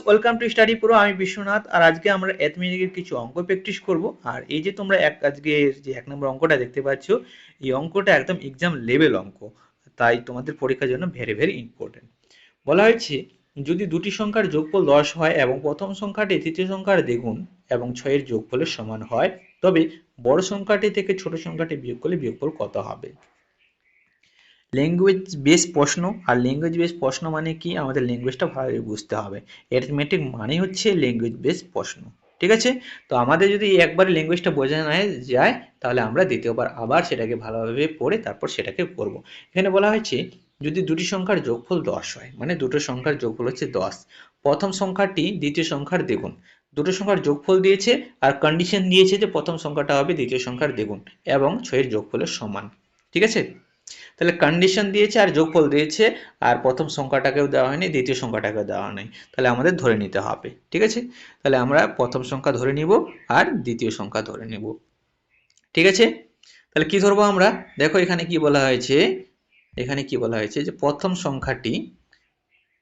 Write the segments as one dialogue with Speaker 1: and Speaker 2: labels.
Speaker 1: Welcome to study pro. আমি বিশ্বনাথ, আর আজকে আমরা অ্যাথমেটিকের কিছু অঙ্ক প্র্যাকটিস করব। আর এই যে তোমরা আজকে যে 1 নম্বর অঙ্কটা দেখতে পাচ্ছ, এই অঙ্কটা একদম এক্সাম লেভেল অঙ্ক, তাই তোমাদের পরীক্ষার জন্য ভেরি ভেরি ইম্পর্টেন্ট। বলা হয়েছে, যদি দুটি সংখ্যার যোগফল 10 হয় এবং প্রথম সংখ্যাটি তৃতীয় সংখ্যার দ্বিগুণ এবং 6 এর যোগফলের সমান হয়, তবে বড় সংখ্যাটি থেকে ছোট সংখ্যাটি বিয়োগ করলে বিয়োগফল কত হবে? ল্যাঙ্গুয়েজ বেস প্রশ্ন। আর ল্যাঙ্গুয়েজ বেস প্রশ্ন মানে কি, আমাদের ল্যাঙ্গুয়েজটা ভালোভাবে বুঝতে হবে। অ্যারিথমেটিক মানে হচ্ছে ল্যাঙ্গুয়েজ বেস প্রশ্ন। ঠিক আছে, তো আমাদের যদি একবার ল্যাঙ্গুয়েজটা বোঝা না যায়, তাহলে আমরা দ্বিতীয়বার আবার সেটাকে ভালোভাবে পড়ে তারপর সেটাকে করব। এখানে বলা হয়েছে, যদি দুটি সংখ্যার যোগফল 10 হয়, মানে দুটো সংখ্যার যোগফল হচ্ছে 10, প্রথম সংখ্যাটি দ্বিতীয় সংখ্যার দ্বিগুণ। দুটো সংখ্যার যোগফল দিয়েছে আর কন্ডিশন দিয়েছে যে প্রথম সংখ্যাটা হবে দ্বিতীয় সংখ্যার দ্বিগুণ এবং 6 এর যোগফলের সমান। ঠিক আছে, তাহলে কন্ডিশন দিয়েছে আর যোগফল দিয়েছে, আর প্রথম সংখ্যাটাকেও দেওয়া হয়নি, দ্বিতীয় সংখ্যাটাকেও দেওয়া নেই, তাহলে আমাদের ধরে নিতে হবে। ঠিক আছে, তাহলে আমরা প্রথম সংখ্যা ধরে নিব আর দ্বিতীয় সংখ্যা ধরে নিব। ঠিক আছে, তাহলে কি ধরবো আমরা? দেখো এখানে কি বলা হয়েছে, এখানে কি বলা হয়েছে যে প্রথম সংখ্যাটি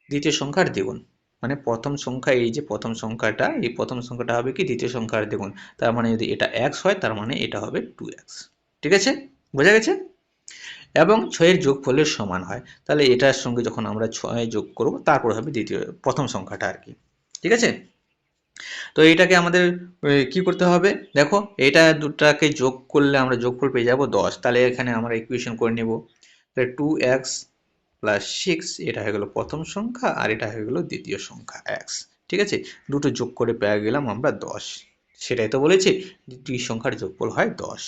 Speaker 1: দ্বিতীয় সংখ্যার দ্বিগুণ, মানে প্রথম সংখ্যা, এই যে প্রথম সংখ্যাটা, এই প্রথম সংখ্যাটা হবে কি দ্বিতীয় সংখ্যার দ্বিগুণ। তার মানে যদি এটা x হয়, তার মানে এটা হবে 2x। ঠিক আছে, বোঝা গেছে? এবং 6 এর যোগফলের সমান হয়, তাহলে এটার সঙ্গে যখন আমরা 6 যোগ করব, তারপর হবে প্রথম সংখ্যাটা আর কি। ঠিক আছে, তো এইটাকে আমাদের কি করতে হবে? দেখো, এটা দুটাকে যোগ করলে আমরা যোগফল পেয়ে যাব 10। তাহলে এখানে আমরা ইকুয়েশন করে নেব, তাহলে 2x প্লাস 6, এটা হয়ে গেল প্রথম সংখ্যা আর এটা হয়ে গেল দ্বিতীয় সংখ্যা x। ঠিক আছে, দুটো যোগ করে পেয়ে গেলাম আমরা 10। সেটাই তো বলেছি, দুই সংখ্যার যোগফল হয় 10।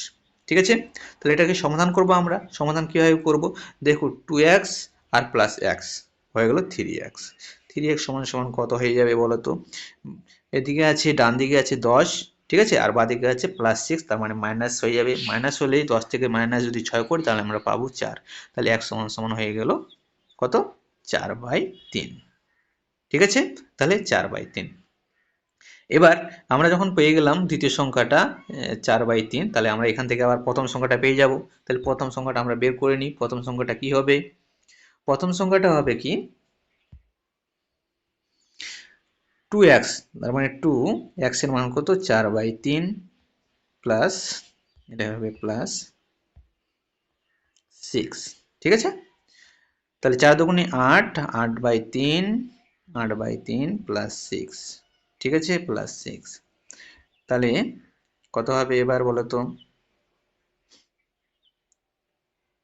Speaker 1: ঠিক আছে, তাহলে এটাকে সমাধান করব আমরা। সমাধান কিভাবে করব? দেখো, 2x আর প্লাস x হয়ে গেল 3x। 3x সমান সমান কত হয়ে যাবে বলো তো? এদিকে আছে, ডান দিকে আছে 10, ঠিক আছে, আর বাঁ দিকে আছে প্লাস 6, তার মানে মাইনাস হয়ে যাবে। মাইনাস হলেই 10 থেকে মাইনাস যদি 6 করি, তাহলে আমরা পাবো 4। তাহলে x সমান সমান হয়ে গেল কত? 4/3। ঠিক আছে, তাহলে 4/3। এবার আমরা যখন পেয়ে গেলাম দ্বিতীয় সংখ্যাটা 4/3, তাহলে আমরা এখান থেকে আবার প্রথম সংখ্যাটা পেয়ে যাব। তাহলে প্রথম সংখ্যাটা আমরা বের করে নিই। প্রথম সংখ্যাটা কি হবে? প্রথম সংখ্যাটা হবে কি 2x, তার মানে 2x এর মান কত? 4/3 প্লাস, এটা হবে প্লাস 6। ঠিক আছে, তাহলে 4 দুগুণে 8, 8/3, 8/3 প্লাস 6। ঠিক আছে, প্লাস 6। তাহলে কত হবে এবার বলো তো?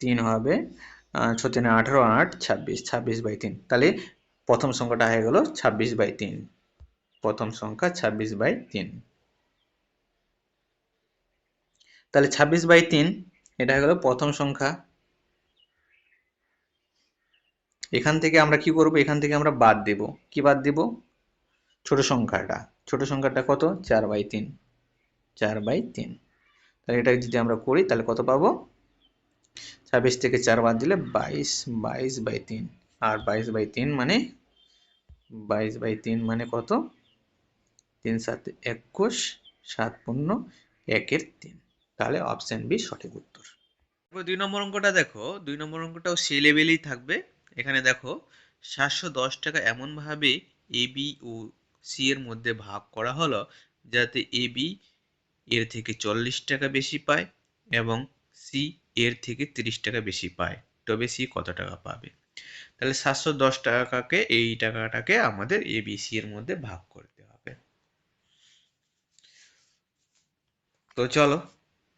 Speaker 1: 3 হবে, 6 3 18, 8 26, 26/3। তাহলে প্রথম সংখ্যাটা হয়ে গেল 26/3। প্রথম সংখ্যা 26/3। তাহলে 26/3 এটা হয়ে গেল প্রথম সংখ্যা। এখান থেকে আমরা কি করব? এখান থেকে আমরা বাদ দেব। কি বাদ দেব? ছোট সংখ্যাটা। ছোট সংখ্যাটা কত? 4/3। 4/3। তাহলে এটা যদি আমরা করি, তাহলে কত পাবো? 26 থেকে 4 বাদ দিলে 22। 22/3। আর 22/3 মানে, 22/3 মানে কত? 3 7 21, 7 পূর্ণ 1 3। তাহলে অপশন বি সঠিক উত্তর। 2 নম্বর অঙ্কটা দেখো, 2 নম্বর অঙ্কটাও সেই লেভেলেই থাকবে। এখানে দেখো, 710 টাকা এমন ভাবে এ বি ও সি এর মধ্যে ভাগ করা হলো যাতে এ বি এর থেকে 40 টাকা বেশি পায় এবং সি এর থেকে 30 টাকা বেশি পায়, তবে সি কত টাকা পাবে? তাহলে 710 টাকাকে, এই টাকাটাকে আমাদের এ বি সি এর মধ্যে ভাগ করতে হবে। তো চলো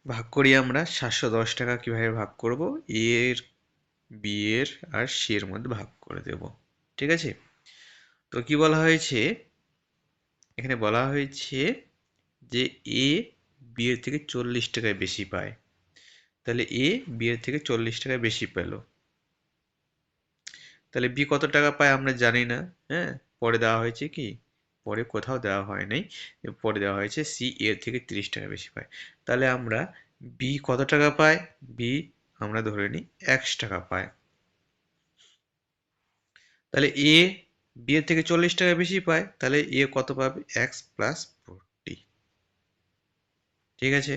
Speaker 1: ভাগ করি আমরা। 710 টাকা কিভাবে ভাগ করব? এর, বি এর আর সি এর মধ্যে ভাগ করে দেব। ঠিক আছে, তো কি বলা হয়েছে? এখানে বলা হয়েছে যে এ বি এর থেকে 40 টাকায় বেশি পায়। তাহলে এ বি এর থেকে 40 টাকা বেশি পেল, তাহলে বি কত টাকা পায় আমরা জানি না। হ্যাঁ, পরে দেওয়া হয়েছে কি? পরে কোথাও দেওয়া হয় নাই, পরে দেওয়া হয়েছে সি এর থেকে 30 টাকা বেশি পায়। তাহলে আমরা বি কত টাকা পায়? বি আমরা ধরে নিই x টাকা পায়। তাহলে এ বি এর থেকে 40 টাকা বেশি পায়, তাহলে এ কত পাবে? x plus 40। ঠিক আছে,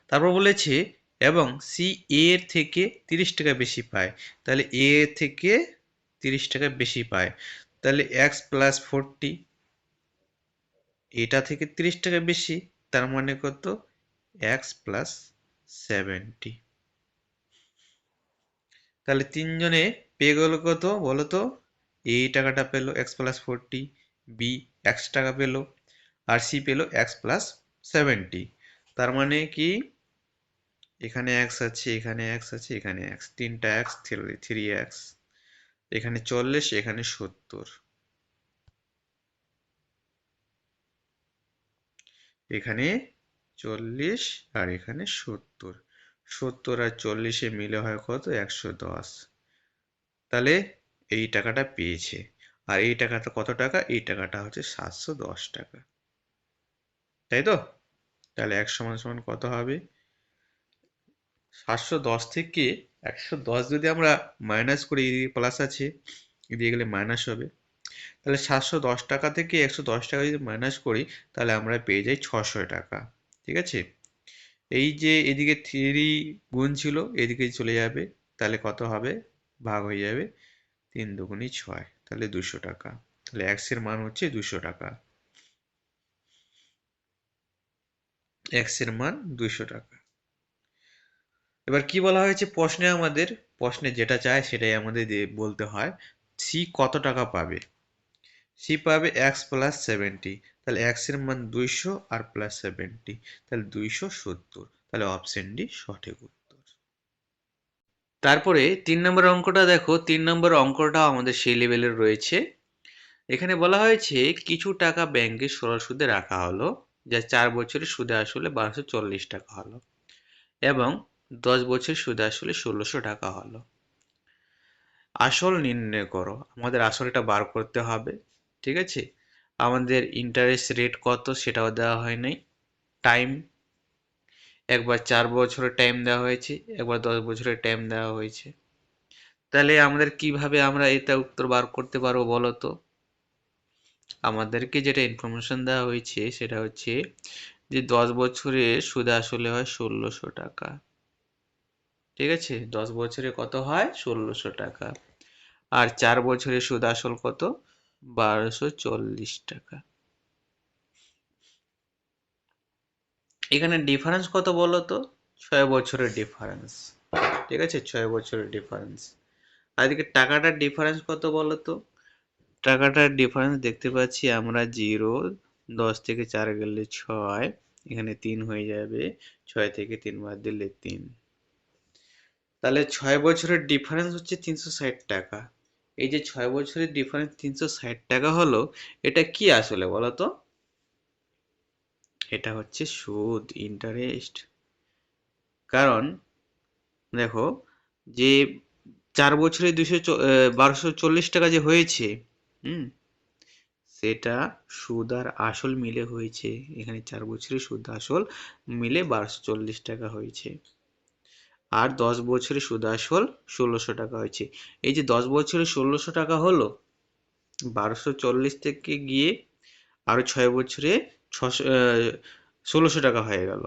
Speaker 1: তারপর বলেছে এবং সি এর থেকে 30 টাকা বেশি পায়, তাহলে এ থেকে 30 টাকা বেশি পায়, তাহলে এক্স প্লাস 40 এটা থেকে 30 টাকা বেশি, তার মানে কত, এক্স প্লাস 70। তাহলে তিনজনে পেয়ে গেল কত বলো তো, এই টাকাটা পেলো এক্স প্লাস 40, বি এক্স টাকা পেলো, আর সি পেলো এক্স প্লাস 70। তার মানে কি, এখানে এক্স আছে, এখানে এক্স আছে, এখানে এক্স, তিনটা এক্স, 3x, এখানে 40, এখানে 70, এখানে 40 আর এখানে 70, 70 আর 40 মিলে হয় কত, 110। তাহলে এই টাকাটা পেয়েছে। আর এই টাকাটা কত টাকা, এই টাকাটা হচ্ছে 710 টাকা, তাই তো? তাহলে এক সমান সমান কত হবে, 710 থেকে 110 যদি আমরা মাইনাস করি, এদিকে প্লাস আছে, এদিকে গেলে মাইনাস হবে, তাহলে 710 টাকা থেকে 110 টাকা যদি মাইনাস করি, তাহলে আমরা পেয়ে যাই 600 টাকা। ঠিক আছে, এই যে এদিকে 3 গুণ ছিল, এদিকে চলে যাবে, তাহলে কত হবে, ভাগ হয়ে যাবে, 3 দুগুণী 6, তাহলে 200 টাকা। তাহলে এক্স এর মান হচ্ছে 200 টাকা, এক্স এর মান 200 টাকা। এবার কি বলা হয়েছে প্রশ্নে, আমাদের প্রশ্নে যেটা চায় সেটাই আমাদের বলতে হয়। সি কত টাকা পাবে, সি পাবে এক্স প্লাস 70, তাহলে এক্স এর মান 200 আর প্লাস 70, তাহলে 270, তাহলে অপশন ডি সঠিক উত্তর। তারপরে 3 নম্বর অঙ্কটা দেখো, 3 নম্বর অঙ্কটা আমাদের সেই লেভেলের রয়েছে। এখানে বলা হয়েছে কিছু টাকা ব্যাংকে সরল সুদে রাখা হলো, যা 4 বছরের সুদে আসলে 1240 টাকা হলো, এবং 10 বছর সুদে আসলে 1600 টাকা হলো। আসল নির্ণয় করো। আমাদের আসলটা বার করতে হবে। ঠিক আছে, আমাদের ইন্টারেস্ট রেট কত সেটাও দেওয়া হয় নাই, টাইম একবার 4 বছরের টাইম দেওয়া হয়েছে, একবার 10 বছরের টাইম দেওয়া হয়েছে। তাহলে আমাদের কিভাবে আমরা এটা উত্তর বার করতে পারবো বলো তো? আমাদেরকে যেটা ইনফরমেশন দেওয়া হয়েছে সেটা হচ্ছে যে 10 বছরে সুদে আসলে হয় 1600 টাকা। ঠিক আছে, 10 বছরে কত হয়, 1600 টাকা। আর 4 বছরে সুদ আসল কত, 1240 টাকা। এখানে ডিফারেন্স কত বলো তো, 6 বছরের ডিফারেন্স। ঠিক আছে, 6 বছরের ডিফারেন্স। আর এদিকে টাকাটার ডিফারেন্স কত বলো তো, টাকাটার ডিফারেন্স দেখতে পাচ্ছি আমরা 0, 10 থেকে 4 গেলে 6, এখানে 3 হয়ে যাবে, 6 থেকে 3 বাদ দিলে 3, তাহলে 6 বছরের ডিফারেন্স হচ্ছে 360 টাকা। এই যে 6 বছরের ডিফারেন্স 360 টাকা হলো, এটা কি আসলে বলো তো? এটা হচ্ছে সুদ, ইন্টারেস্ট। কারণ দেখো, যে 4 বছরে 1240 টাকা যে হয়েছে, সেটা সুদ আর আসল মিলে হয়েছে। এখানে 4 বছরে সুদ আসল মিলে 1240 টাকা হয়েছে। আর 10 বছরে সুদ আসল 1600 টাকা হয়েছে। এই যে 10 বছরে 1600 টাকা হলো, 1240 থেকে গিয়ে আরো 6 বছরে 1600 টাকা হয়ে গেল,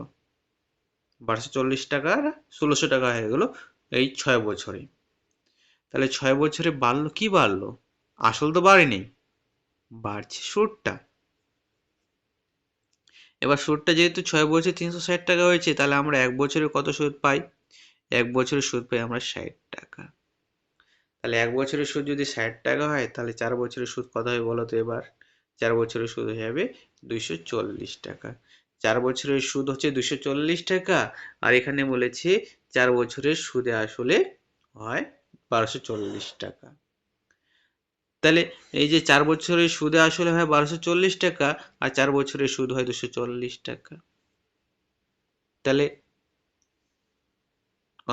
Speaker 1: 1240 টাকা আর 1600 টাকা হয়ে গেল এই 6 বছরে। তাহলে 6 বছরে বাড়লো, কি বাড়লো, আসল তো বাড়েনি, বাড়ছে সুদটা। এবার সুদটা যেহেতু 6 বছরে 360 টাকা হয়েছে, তাহলে আমরা 1 বছরে কত সুদ পাই, 1 বছরের সুদ পাই আমরা 60 টাকা। তাহলে 1 বছরের সুদ যদি 60 টাকা হয়, তাহলে 4 বছরের সুদ কত হবে বলো তো এবার? 4 বছরের সুদ হয়ে যাবে 240 টাকা। 4 বছরের সুদ হচ্ছে 240 টাকা, আর এখানে বলেছে 4 বছরের সুদে আসলে হয় 1240 টাকা। তাহলে এই যে 4 বছরের সুদে আসলে হয় 1240 টাকা, আর 4 বছরের সুদ হয় 240 টাকা। তাহলে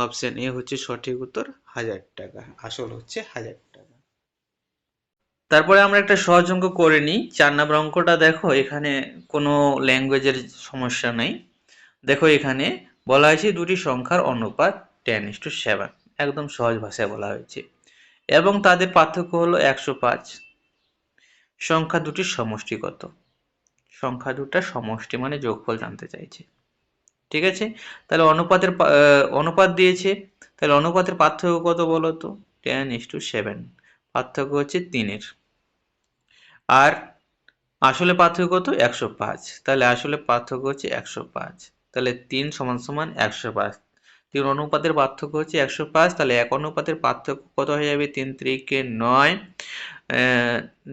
Speaker 1: অপশন এ হচ্ছে সঠিক উত্তর, 1000 টাকা, আসল হচ্ছে 1000 টাকা। তারপরে আমরা একটা সহজ অঙ্ক করে নিই। 4 নম্বর অঙ্কটা দেখো, এখানে কোনো ল্যাঙ্গুয়েজের সমস্যা নেই। দেখো এখানে বলা হয়েছে দুটি সংখ্যার অনুপাত 10:7, একদম সহজ ভাষায় বলা হয়েছে, এবং তাদের পার্থক্য হলো 105। সংখ্যা দুটির সমষ্টি কত? সংখ্যা দুটার সমষ্টি মানে যোগফল জানতে চাইছে। ঠিক আছে, তাহলে অনুপাত দিয়েছে, তাহলে অনুপাতের পার্থক্য কত বলো তো, 10:7, পার্থক্য হচ্ছে 3-এর। আর আসলে পার্থক্য কত? 105। তাহলে আসলে পার্থক্য হচ্ছে 105। তাহলে 3 সমান সমান 105। 3 অনুপাতের পার্থক্য হচ্ছে 105। তাহলে 1 অনুপাতের পার্থক্য কত হয়ে যাবে? 3 3 9,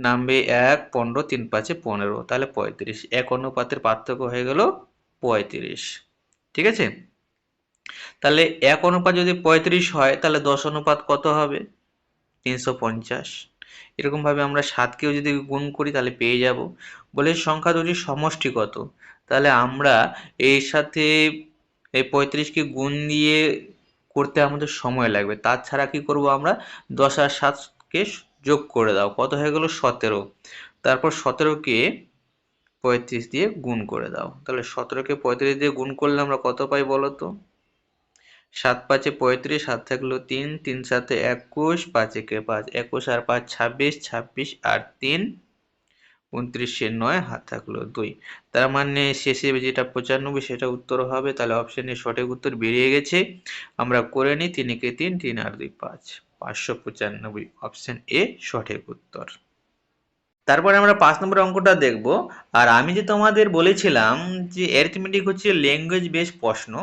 Speaker 1: নামবে 1, 15, 3 5 15, তাহলে 35। 1 অনুপাতের পার্থক্য হয়ে গেল 35। ঠিক আছে? তাহলে 1 অনুপাত যদি 35 হয় তাহলে 10 অনুপাত কত হবে? 350। এরকম ভাবে আমরা 7কেও যদি গুণ করি তাহলে পেয়ে যাব। বলে সংখ্যা দুটির সমষ্টি কত? তাহলে আমরা এর সাথে এই 35কে গুণ দিয়ে করতে আমাদের সময় লাগবে। তাছাড়া কি করব আমরা? 10 আর 7কে যোগ করে দাও, কত হয়ে গেল? 17। তারপর 17কে 35 দিয়ে গুণ করে দাও। তাহলে 17কে 35 দিয়ে গুণ করলে আমরা কত পাই বলো তো? 7 5 35, 7 থাকলো 3, 3 7 21, 5 1 5, 21 আর 5 26, 26 আর 3 29, 9 হাত থাকলো 2। তার মানে শেষে যেটা 95 সেটা উত্তর হবে। তাহলে অপশনের সঠিক উত্তর বেরিয়ে গেছে। আমরা করে নিই, 3 কে 3, 3 আর 2 5, 595। অপশন এ সঠিক উত্তর। তারপরে আমরা 5 নম্বর অঙ্কটা দেখব। আর আমি যে তোমাদের বলেছিলাম যে অ্যারিথমেটিক হচ্ছে ল্যাঙ্গুয়েজ বেস প্রশ্ন।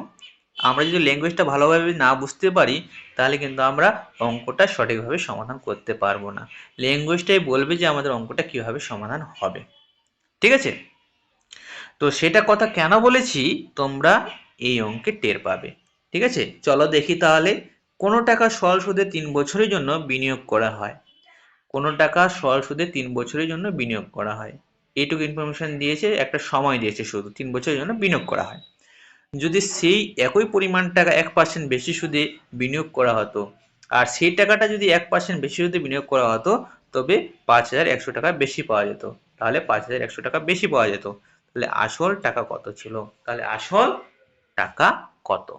Speaker 1: আমরা যদি ল্যাঙ্গুয়েজটা ভালোভাবে না বুঝতে পারি তাহলে কিন্তু আমরা অঙ্কটা সঠিকভাবে সমাধান করতে পারবো না। ল্যাঙ্গুয়েজটাই বলবে যে আমাদের অঙ্কটা কিভাবে সমাধান হবে। ঠিক আছে? তো সেটা কথা কেন বলেছি তোমরা এই অঙ্কে টের পাবে। ঠিক আছে? চলো দেখি তাহলে। কোনো টাকা সরল সুদে 3 বছরের জন্য বিনিয়োগ করা হয়। কোনো টাকা সরল সুদে 3 বছরের জন্য বিনিয়োগ করা হয়। এইটুকু ইনফরমেশন দিয়েছে, একটা সময় দিয়েছে, শুধু 3 বছরের জন্য বিনিয়োগ করা হয়। যদি সেই একই পরিমাণ টাকা 1% বেশি সুদে বিনিয়োগ করা হতো, আর সেই টাকাটা যদি 1% বেশি সুদে বিনিয়োগ করা হতো, তবে 5,100 টাকা বেশি পাওয়া যেত। তাহলে 5,100 টাকা বেশি পাওয়া যেত। তাহলে আসল টাকা কত ছিল? তাহলে আসল টাকা কত?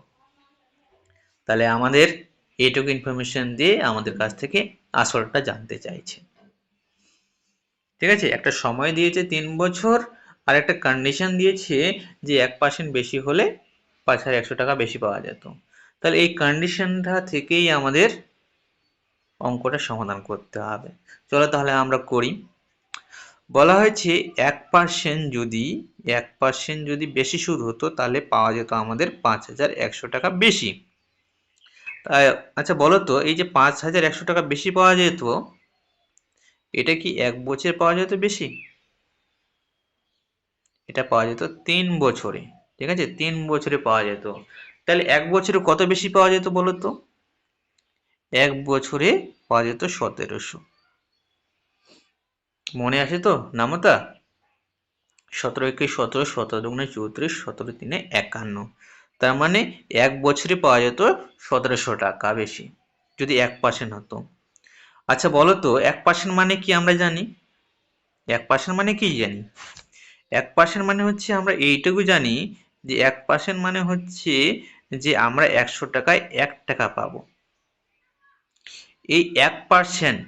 Speaker 1: তাহলে আমাদের এইটুকু ইনফরমেশন দিয়ে আমাদের কাছ থেকে আসলটা জানতে চাইছে। ঠিক আছে? একটা সময় দিয়েছে 3 বছর, আর একটা কন্ডিশন দিয়েছে যে 1% বেশি হলে 5,100 টাকা বেশি পাওয়া যেত। তাহলে এই কন্ডিশনটা থেকেই আমাদের অঙ্কটা সমাধান করতে হবে। চলো তাহলে আমরা করি। বলা হয়েছে 1% যদি 1% যদি বেশি সুদ হতো তাহলে পাওয়া যেত আমাদের 5,100 টাকা বেশি। আচ্ছা বলো তো, এই যে 5,100 টাকা বেশি পাওয়া যেত, এটা কি 1 বছরে পাওয়া যেত বেশি? এটা পাওয়া যেত 3 বছরে। ঠিক আছে? 3 বছরে পাওয়া যেত। তাহলে 1 বছরে কত বেশি পাওয়া যেত বলো তো? 1 বছরে পাওয়া যেত 1700। মনে আছে তো নামতা? 17 একে 17, 17 দুগুণে 34, 17 তিনে 51। তার মানে 1 বছরে পাওয়া যেত 1700 টাকা বেশি, যদি 1% হতো। আচ্ছা বলো তো 1% মানে কি আমরা জানি? 1% মানে কি জানি? 1% মানে হচ্ছে, আমরা এইটুকু জানি যে 1% মানে হচ্ছে যে আমরা 100 টাকায় 1 টাকা পাবো। এই 1%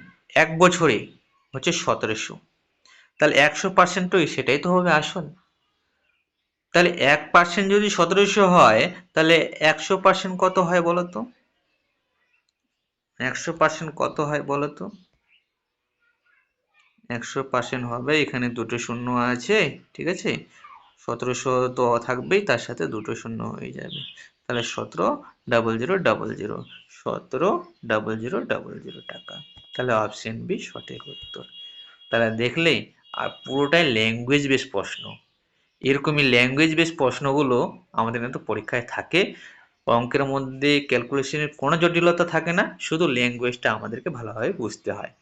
Speaker 1: 1 বছরে হচ্ছে 1700। তাহলে 100% তো সেটাই তো হবে আসল। তাহলে 1% যদি 1700 হয় তাহলে 100% কত হয় বলো তো? 100% কত হয় বলো তো? 100% হবে, এখানে দুটো শূন্য আছে। ঠিক আছে? 1700 তো থাকবেই, তার সাথে দুটো শূন্য হয়ে যাবে। তাহলে 17,000,000, 17,000,000 টাকা। তাহলে অপশন বি সঠিক উত্তর। তাহলে দেখলে, আর পুরোটাই ল্যাঙ্গুয়েজ বেস প্রশ্ন। এরকমই ল্যাঙ্গুয়েজ বেস প্রশ্নগুলো আমাদের কিন্তু পরীক্ষায় থাকে। অঙ্কের মধ্যে ক্যালকুলেশনের কোনো জটিলতা থাকে না, শুধু ল্যাঙ্গুয়েজটা আমাদেরকে ভালোভাবে বুঝতে হয়।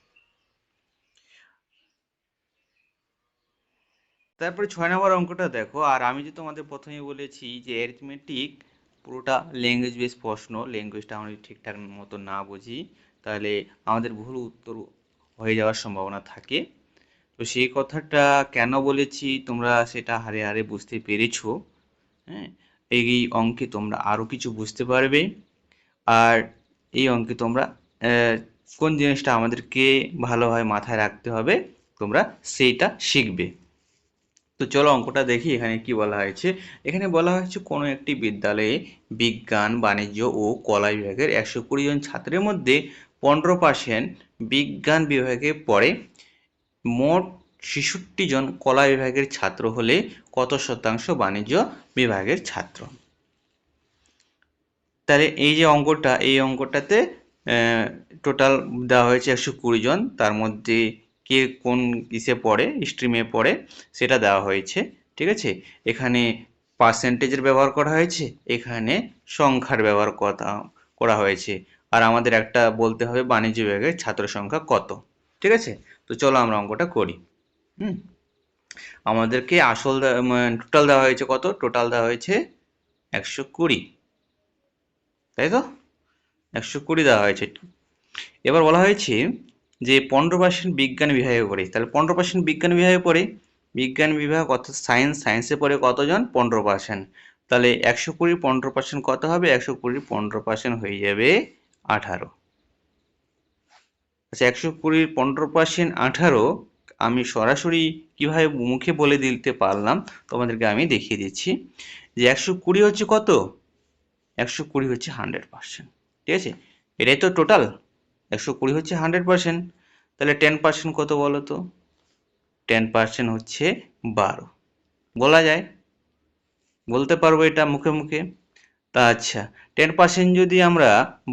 Speaker 1: তারপরে 6 নম্বর অঙ্কটা দেখো। আর আমি যে তোমাদের প্রথমে বলেছি যে অ্যারিথমেটিক পুরোটা ল্যাঙ্গুয়েজ বেস প্রশ্ন, ল্যাঙ্গুয়েজটা আমরা যদি ঠিকঠাক মতো না বুঝি তাহলে আমাদের ভুল উত্তর হয়ে যাওয়ার সম্ভাবনা থাকে। তো সেই কথাটা কেন বলেছি তোমরা সেটা হারে হারে বুঝতে পেরেছো। হ্যাঁ, এই অঙ্কে তোমরা আরো কিছু বুঝতে পারবে। আর এই অঙ্কে তোমরা কোন জিনিসটা আমাদেরকে ভালোভাবে মাথায় রাখতে হবে তোমরা সেইটা শিখবে। তো চলো অঙ্কটা দেখি এখানে কি বলা হয়েছে। এখানে বলা হয়েছে কোনো একটি বিদ্যালয়ে বিজ্ঞান, বাণিজ্য ও কলা বিভাগের 120 জন ছাত্রের মধ্যে 15% বিজ্ঞান বিভাগে পড়ে। মোট
Speaker 2: ৬৬ জন কলা বিভাগের ছাত্র হলে কত শতাংশ বাণিজ্য বিভাগের ছাত্র? তাহলে এই যে অঙ্কটা, এই অঙ্কটাতে টোটাল দেওয়া হয়েছে ১২০ জন, তার মধ্যে কে কোন ইসে পড়ে, স্ট্রিমে পড়ে সেটা দেওয়া হয়েছে। ঠিক আছে, এখানে পার্সেন্টেজের ব্যবহার করা হয়েছে, এখানে সংখ্যার ব্যবহার করা হয়েছে, আর আমাদের একটা বলতে হবে বাণিজ্য বিভাগের ছাত্র সংখ্যা কত। ঠিক আছে, তো চলো আমরা অঙ্কটা করি। আমাদেরকে আসল টোটাল দেওয়া হয়েছে কত? টোটাল দেওয়া হয়েছে ১২০, তাই তো? ১২০ দেওয়া হয়েছে। এবার বলা হয়েছে যে 15% বিজ্ঞান বিভাগে পড়ে, তাহলে 15% বিজ্ঞান বিভাগে পড়ে, বিজ্ঞান বিভাগ অর্থাৎ সায়েন্সে পড়ে কতজন? 15%। তাহলে ১২০ 15% কত হবে? ১২০ 15% হয়ে যাবে 18। আচ্ছা, ১২০ 15% 18 আমি সরাসরি কিভাবে মুখে বলে দিতে পারলাম তোমাদেরকে আমি দেখিয়ে দিচ্ছি। যে ১২০ হচ্ছে কত? ১২০ হচ্ছে 100%। ঠিক আছে, এটাই তো টোটাল। ১২০ হচ্ছে 100%, তাহলে 10% কত বলো তো? 10% হচ্ছে 12। বলা যায়, বলতে পারবো এটা মুখে মুখে। তা আচ্ছা, 10% যদি আমরা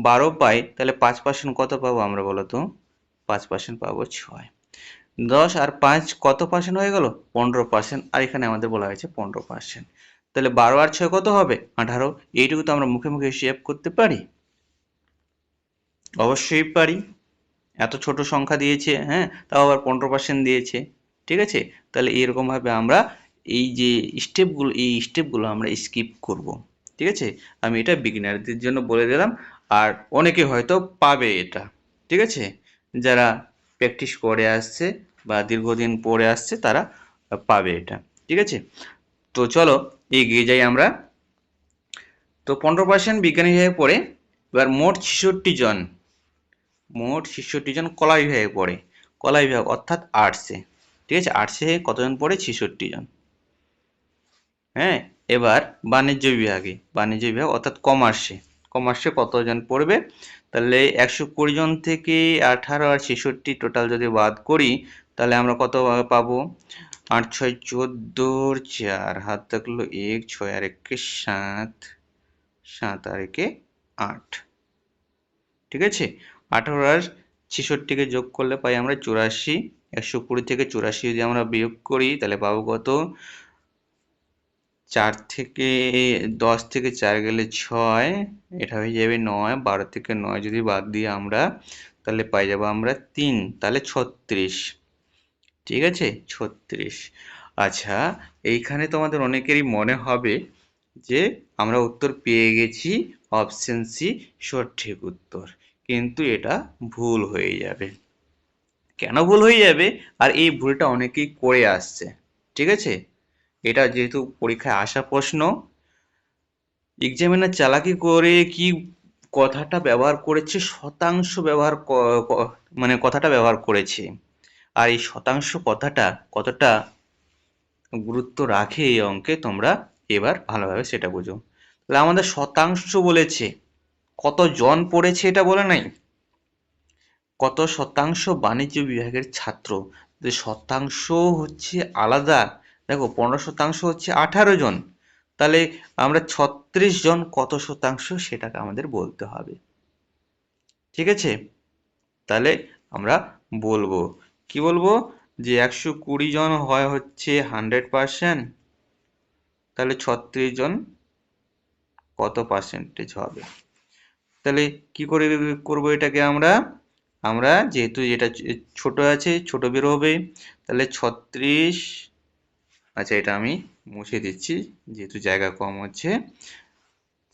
Speaker 2: 12 পাই, তাহলে 5% কত পাবো আমরা বলো তো? 5% পাবো 6। 10 আর 5 কত পার্সেন্ট হয়ে গেল? 15%। আর এখানে আমাদের বলা হয়েছে 15%। তাহলে 12 আর 6 কত হবে? 18। এইটুকু তো আমরা মুখে মুখে হিসেব করতে পারি। অবশ্যই পারি। এত ছোট সংখ্যা দিয়েছে, হ্যাঁ, তাও আবার 15% দিয়েছে। ঠিক আছে, তাহলে এরকমভাবে আমরা এই যে স্টেপগুলো, এই স্টেপগুলো আমরা স্কিপ করব। ঠিক আছে, আমি এটা বিগিনারদের জন্য বলে দিলাম, আর অনেকে হয়তো পাবে এটা। ঠিক আছে, যারা প্র্যাকটিস করে আসছে বা দীর্ঘদিন পড়ে আসছে তারা পাবে এটা। ঠিক আছে, তো চলো এগিয়ে যাই আমরা। তো 15% বিজ্ঞান বিভাগে পড়ে, এবার মোট ৬৬ জন কলা বিভাগে পড়ে। কলা বিভাগ অর্থাৎ আর্টসে। ঠিক আছে, আর্টসে কতজন পড়ে? ৬৬ জন। হ্যাঁ, এবার বাণিজ্য বিভাগ অর্থাৎ কমার্সে কতজন পড়বে? তাহলে ১২০ জন থেকে 18 আর ৬৬ টোটাল যদি বাদ করি, তাহলে আমরা কত পাবো? ৮ ৬ 14, 4 হাত থাকলো ১, ৬ আর ১ 7, 7 আর ১ 8। ঠিক আছে, 18 আর ৬৬কে যোগ করলে পাই আমরা ৮৪। ১২০ থেকে ৮৪ যদি আমরা বিয়োগ করি তাহলে পাবো কত? ৪ থেকে ১০ থেকে ৪ গেলে ৬, এটা হয়ে যাবে ৯। ১২ থেকে ৯ যদি বাদ দিই আমরা, তাহলে পাই যাবো আমরা ৩, তাহলে ৩৬। ঠিক আছে, ৩৬। আচ্ছা, এইখানে তোমাদের অনেকেরই মনে হবে যে আমরা উত্তর পেয়ে গেছি, অপশন সি সঠিক উত্তর, কিন্তু এটা ভুল হয়ে যাবে। কেন ভুল হয়ে যাবে? আর এই ভুলটা অনেকেই করে আসছে। ঠিক আছে, এটা যেহেতু পরীক্ষায় আসা প্রশ্ন, এক্সামিনার চালাকি করে কি কথাটা ব্যবহার করেছে, শতাংশ ব্যবহার মানে কথাটা ব্যবহার করেছে। আর এই শতাংশ কথাটা কতটা গুরুত্ব রাখে এই অঙ্কে তোমরা এবার ভালোভাবে সেটা বুঝো। তাহলে আমাদের শতাংশ বলেছে, কত জন পড়েছে এটা বলে নাই, কত শতাংশ বাণিজ্য বিভাগের ছাত্র। যে শতাংশ হচ্ছে আলাদা, দেখো 15% হচ্ছে 18 জন, তাহলে আমরা 36 জন কত শতাংশ সেটাকে আমাদের বলতে হবে। ঠিক আছে, তাহলে আমরা বলবো, কি বলবো? যে 120 জন হয় হচ্ছে 100%, তাহলে 36 জন কত পার্সেন্টেজ হবে? তাহলে কি করে করবো এটাকে আমরা? আমরা যেহেতু এটা ছোট আছে, ছোট বের হবে, তাহলে 36, আচ্ছা এটা আমি মুছে দিচ্ছি যেহেতু জায়গা কম হচ্ছে,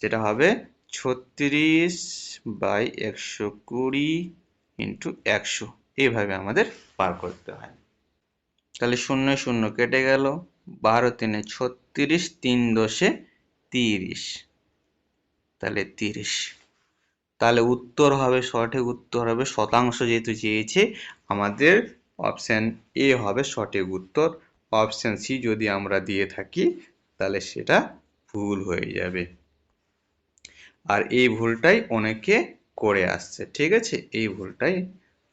Speaker 2: যেটা হবে 36/120 ইন্টু 100, এইভাবে আমাদের পার করতে হয়। তাহলে 0 0 কেটে গেল, 12 3 36, 3 10 30, তাহলে 30। তাহলে উত্তর হবে, সঠিক উত্তর হবে, শতাংশ যেহেতু চেয়েছে আমাদের, অপশন এ হবে সঠিক উত্তর। অপশন সি যদি আমরা দিয়ে থাকি তাহলে সেটা ভুল হয়ে যাবে। আর এই ভুলটাই অনেকে করে আসছে। ঠিক আছে, এই ভুলটাই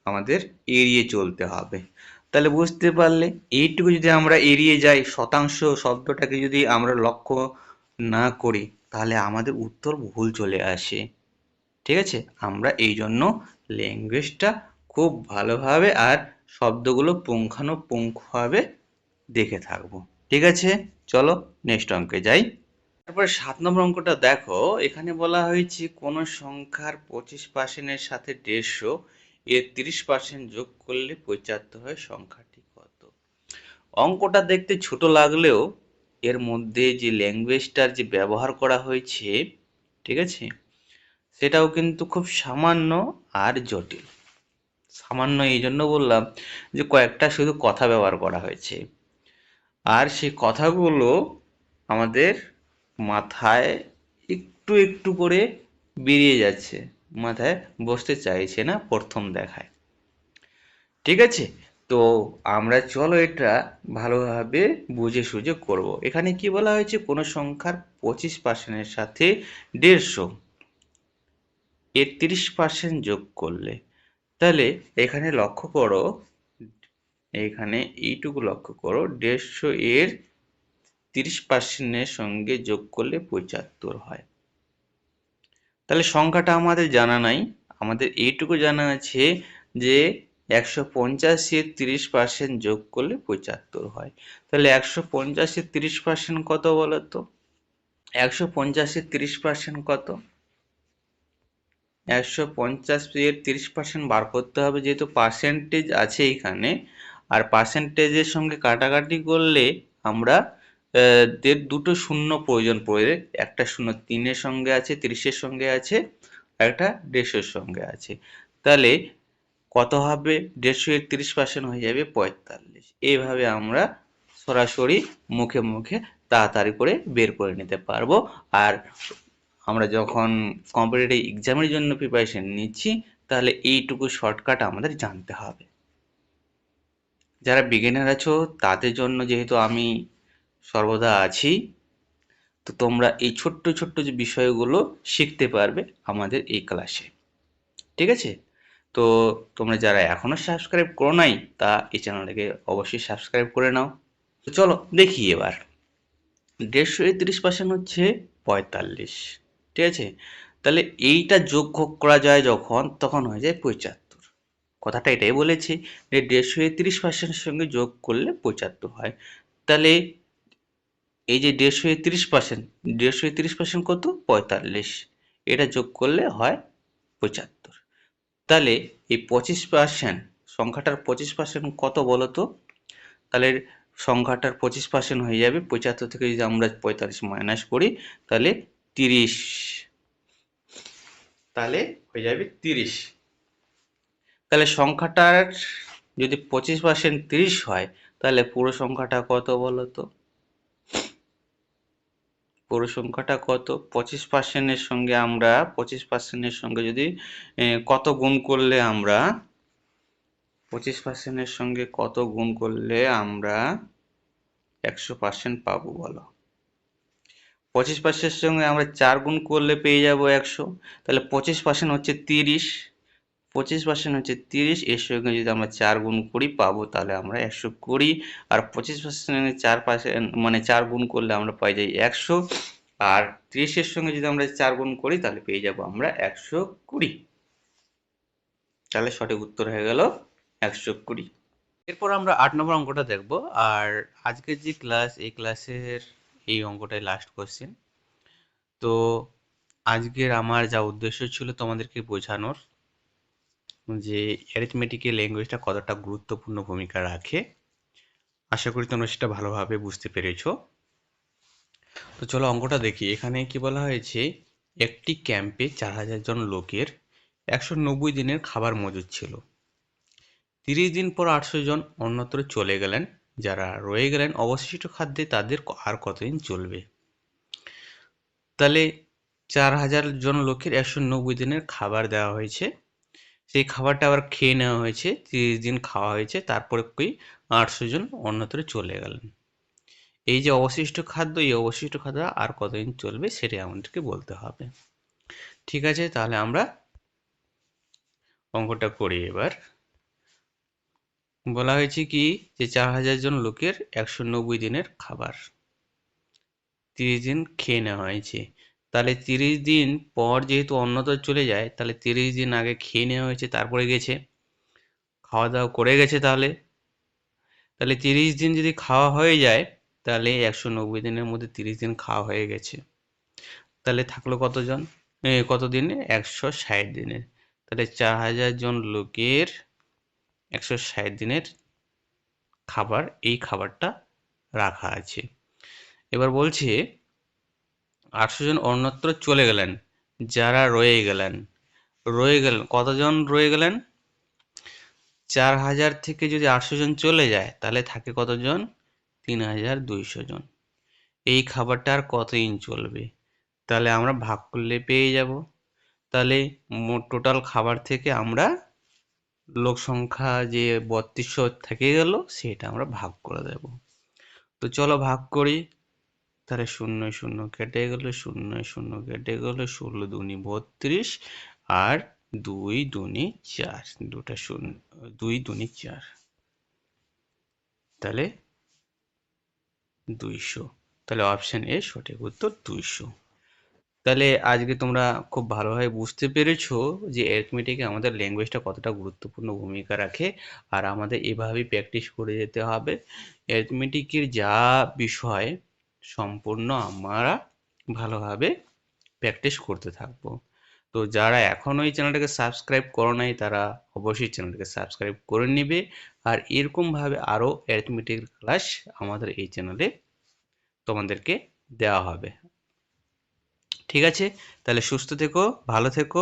Speaker 2: আমাদের এড়িয়ে চলতে হবে। তাহলে বুঝতে পারলে এইটুকু যদি আমরা এড়িয়ে যাই, শতাংশ শব্দটাকে যদি আমরা লক্ষ্য না করি, তাহলে আমাদের উত্তর ভুল চলে আসে। ঠিক আছে, আমরা এই জন্য ল্যাঙ্গুয়েজটা খুব ভালোভাবে আর শব্দগুলো পুঙ্খানুপুঙ্খভাবে দেখে থাকবো। ঠিক আছে, চলো নেক্সট অঙ্কে যাই। তারপরে 7 নম্বর অঙ্কটা দেখো, এখানে বলা হয়েছে কোন সংখ্যার 25% সাথে 150 এর 30% যোগ করলে 75 হয়, সংখ্যাটি কত? অঙ্কটা দেখতে ছোট লাগলেও এর মধ্যে যে ল্যাঙ্গুয়েজটার যে ব্যবহার করা হয়েছে, ঠিক আছে, সেটাও কিন্তু খুব সামান্য আর জটিল। সামান্য এই জন্য বললাম যে কয়েকটা শুধু কথা ব্যবহার করা হয়েছে, আর সেই কথাগুলো আমাদের মাথায় একটু একটু করে বেরিয়ে যাচ্ছে, মাথায় বসতে চাইছে না প্রথম দেখায়। ঠিক আছে, তো আমরা চলো এটা ভালোভাবে বুঝে সুঝে করব। এখানে কি বলা হয়েছে, কোনো সংখ্যার 25% সাথে 150 এর 30% যোগ করলে, তাহলে এখানে লক্ষ্য করো, এখানে এইটুকু লক্ষ্য করো, 150 এর 30% সঙ্গে যোগ করলে 75 হয়। তাহলে সংখ্যাটা আমাদের জানা নাই, আমাদের এইটুকু জানা আছে যে 150 এর 30% যোগ করলে 75 হয়। তাহলে 150 এর 30% কত বলতো? 150 এর 30% কত? 150 এর 30% বার করতে হবে, যেহেতু পার্সেন্টেজ আছে এখানে, আর পার্সেন্টেজের সঙ্গে কাটাকাটি করলে আমরা দুটো শূন্য প্রয়োজন পড়ে, একটা শূন্য 3-এর সঙ্গে আছে, 30-এর সঙ্গে আছে, একটা 150-এর সঙ্গে আছে। তাহলে কত হবে? 150 এর 30% হয়ে যাবে 45। এইভাবে আমরা সরাসরি মুখে মুখে তাড়াতাড়ি করে বের করে নিতে পারবো। আর আমরা যখন কম্পিটিটিভ এক্সামের জন্য প্রিপারেশন নিচ্ছি, তাহলে এইটুকু শর্টকাট আমাদের জানতে হবে। যারা বিগিনার আছো তাদের জন্য যেহেতু আমি সর্বদা আছি, তো তোমরা এই ছোট্ট ছোট্ট যে বিষয়গুলো শিখতে পারবে আমাদের এই ক্লাসে। ঠিক আছে, তো তোমরা যারা এখনো সাবস্ক্রাইব করো নাই, তা এই চ্যানেলটাকে অবশ্যই সাবস্ক্রাইব করে নাও। তো চলো দেখি এবার, 150 এর 30% হচ্ছে 45। ঠিক আছে, তাহলে এইটা যোগ করা যায় যখন, তখন হয়ে যায় 75। কথাটা এটাই বলেছি যে 150 এর 30% সঙ্গে যোগ করলে 75 হয়। তাহলে এই যে 150 এর 30%, 150 এর 30% কত? 45। এটা যোগ করলে হয় 75। তাহলে এই 25%, সংখ্যাটার 25% কত বলো তো? তাহলে সংখ্যাটার 25% হয়ে যাবে 75 থেকে যদি আমরা 45 মাইনাস করি, তাহলে 30, তাহলে হয়ে যাবে 30। তাহলে সংখ্যাটার যদি 25% 30 হয়, তাহলে পুরো সংখ্যাটা কত বলো তো? পুরো সংখ্যাটা কত? 25% এর সঙ্গে আমরা 25% এর সঙ্গে যদি কত গুণ করলে আমরা 25% এর সঙ্গে কত গুণ করলে আমরা 100% পাবো বলো? 25% এর সঙ্গে আমরা 4 গুণ করলে পেয়ে যাবো 100। তাহলে 25% হচ্ছে 30, 25% হচ্ছে 30, এর সঙ্গে যদি আমরা 4 গুণ করি পাবো তাহলে আমরা 120। আর 25% 4% মানে 4 গুণ করলে আমরা পাই যাই 100। আর 30 এর সঙ্গে যদি আমরা 4 গুণ করি তাহলে পেয়ে যাবো আমরা 120। তাহলে সঠিক উত্তর হয়ে গেল 120। এরপর আমরা 8 নম্বর অঙ্কটা দেখব। আর আজকের যে ক্লাস, এই ক্লাসের এই অঙ্কটাই লাস্ট কোশ্চেন। তো আজকের আমার যা উদ্দেশ্য ছিল তোমাদেরকে বোঝানোর যে অ্যারিথমেটিকের ল্যাঙ্গুয়েজটা কতটা গুরুত্বপূর্ণ ভূমিকা রাখে, আশা করি তোমরা সেটা ভালোভাবে বুঝতে পেরেছো। তো চলো অঙ্কটা দেখি। এখানে কি বলা হয়েছে, একটি ক্যাম্পে 4000 জন লোকের 190 দিনের খাবার মজুদ ছিল। 30 দিন পর 800 জন অন্যত্র চলে গেলেন। যারা রয়ে গেলেন অবশিষ্ট খাদ্যে তাদের আর কতদিন চলবে? তাহলে 4000 জন লোকের 190 দিনের খাবার দেওয়া হয়েছে, সেই খাবারটা আবার খেয়ে নেওয়া হয়েছে, 30 দিন খাওয়া হয়েছে, তারপরে কি 800 জন অন্যত্র চলে গেলেন। এই যে অবশিষ্ট খাদ্য, এই অবশিষ্ট খাদ্য আর কতদিন চলবে সেটাই আমাদেরকে বলতে হবে। ঠিক আছে, তাহলে আমরা অঙ্কটা করি এবার। বলা হয়েছে কি যে 4000 জন লোকের 190 দিনের খাবার 30 দিন খেয়ে নেওয়া হয়েছে। তাহলে 30 দিন পর যেহেতু অন্নটা চলে যায়, তাহলে 30 দিন আগে খেয়ে নেওয়া হয়েছে, তারপরে গেছে খাওয়া দাওয়া করে গেছে। তাহলে 30 দিন যদি খাওয়া হয়ে যায়, তাহলে 190 দিনের মধ্যে 30 দিন খাওয়া হয়ে গেছে। তাহলে থাকলো কতজন, কত দিনে, 160 দিনের। তাহলে 4000 জন লোকের 160 দিনের খাবার, এই খাবারটা রাখা আছে। এবার বলছে 800 জন অন্যত্র চলে গেলেন, যারা রয়ে গেলেন কতজন রয়ে গেলেন, 4000 থেকে যদি 800 জন চলে যায় তাহলে থাকে কতজন, 3200 জন। এই খাবারটা আর কতদিন চলবে, তাহলে আমরা ভাগ করলে পেয়ে যাব। তাহলে মোট টোটাল খাবার থেকে আমরা লোক সংখ্যা যে 3200 থেকে গেল সেটা আমরা ভাগ করে দেব। তো চলো ভাগ করি। তাহলে 0 0 কেটে গেল, 0 0 কেটে গেল, 16 দুনি 32 আর 2 দুনি 4, দুটা 0, 2 দুনি 4, তাহলে 200। তাহলে অপশন এ সঠিক উত্তর 200। তাহলে আজকে তোমরা খুব ভালোভাবে বুঝতে পেরেছো যে অ্যারিথমেটিকে আমাদের ল্যাঙ্গুয়েজটা কতটা গুরুত্বপূর্ণ ভূমিকা রাখে, আর আমাদের এভাবেই প্র্যাকটিস করে যেতে হবে। অ্যারিথমেটিকের যা বিষয় সম্পূর্ণ আমরা ভালোভাবে প্র্যাকটিস করতে থাকবো। তো যারা এখনো এই চ্যানেলটাকে সাবস্ক্রাইব করো নাই তারা অবশ্যই চ্যানেলটাকে সাবস্ক্রাইব করে নেবে। আর এরকমভাবে আরও অ্যারিথমেটিক ক্লাস আমাদের এই চ্যানেলে তোমাদেরকে দেওয়া হবে। ঠিক আছে, তাহলে সুস্থ থেকো, ভালো থেকো।